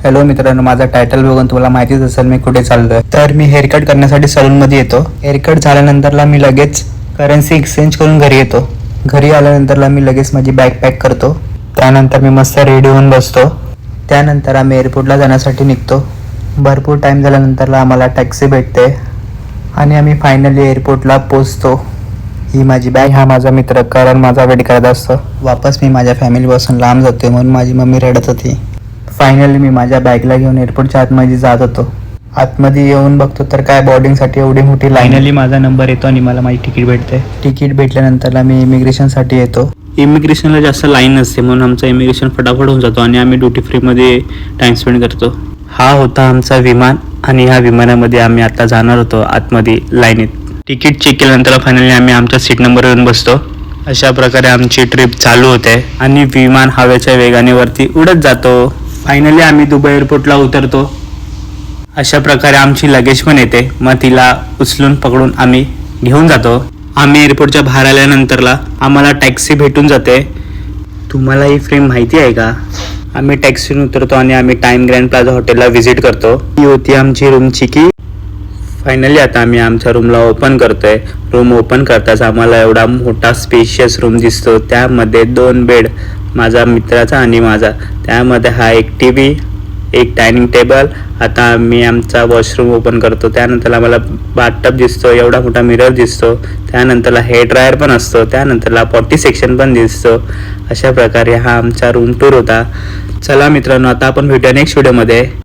Hello मित्रांनो, माझा title बघून तुम्हाला माहितीच असेल मी कुठे चाललोय. तर मी हेअरकट करण्यासाठी सलूनमध्ये येतो. हेअरकट झाल्यानंतरला मी लगेच करन्सी एक्सचेंज करून घरी येतो. घरी आल्यानंतरला मी लगेच माझी बॅग पॅक करतो. त्यानंतर मी मस्त रेडी होऊन बसतो. त्यानंतर आम्ही एअरपोर्टला जाण्यासाठी निघतो. भरपूर टाईम झाल्यानंतरला आम्हाला टॅक्सी भेटते आणि आम्ही फायनली एअरपोर्टला पोचतो. ही माझी बॅग, हा माझा मित्र करण माझा वेट करत असतो. वापस मी माझ्या फॅमिलीपासून लांब जातोय म्हणून माझी मम्मी रडत होती. फायनली मी माझ्या बॅगला घेऊन एअरपोर्टच्या आतमध्ये जात होतो. आतमध्ये येऊन बघतो तर काय बोर्डिंगसाठी एवढी मोठी लाईन. फायनली माझा नंबर येतो आणि मला माझी तिकीट भेटते. तिकीट भेटल्यानंतरला मी इमिग्रेशनसाठी येतो. इमिग्रेशनला जास्त लाईन नसते म्हणून आमचं इमिग्रेशन फटाफट होऊन जातो आणि आम्ही ड्युटी फ्रीमध्ये टाईम स्पेंड करतो. हा होता आमचा विमान आणि ह्या विमानामध्ये आम्ही आता जाणार होतो आतमध्ये लाईनीत. तिकीट चेक केल्यानंतर फायनली आम्ही आमच्या सीट नंबरवर येऊन बसतो. अशा प्रकारे आमची ट्रिप चालू होते आणि विमान हवेच्या वेगाने वरती उडत जातो. फायनली आम्ही दुबई एअरपोर्टला उतरतो. अशा प्रकारे आमची लगेज पण येते, मग तिला उचलून पकडून आम्ही घेऊन जातो. आम्ही एअरपोर्टच्या बाहेर आल्यानंतरला आम्हाला टॅक्सी भेटून जाते. तुम्हाला ही फ्रेम माहिती आहे का? आम्ही टॅक्सीतून उतरतो आणि आम्ही टाइम ग्रँड प्लाझा हॉटेलला व्हिजिट करतो. ही होती आमची रूमची की. फायनली आता आम्ही आमच्या रूमला ओपन करतोय. रूम ओपन करताच आम्हाला एवढा मोठा स्पेशियस रूम दिसतो. त्यामध्ये 2 बेड, माझा मित्राचा आणि माझा. त्यामध्ये हा एक TV, एक डायनिंग टेबल. आता आम्ही आमचा वॉशरूम ओपन करतो. त्यानंतर आम्हाला बाथटब दिसतो, एवढा मोठा मिरर दिसतो. त्यानंतरला हेअर ड्रायर पण असतो. त्यानंतरला पॉटी सेक्शन पण दिसतो. अशा प्रकारे हा आमचा रूम टूर होता. चला मित्रांनो, आता आपण भेटूया नेक्स्ट व्हिडिओमध्ये.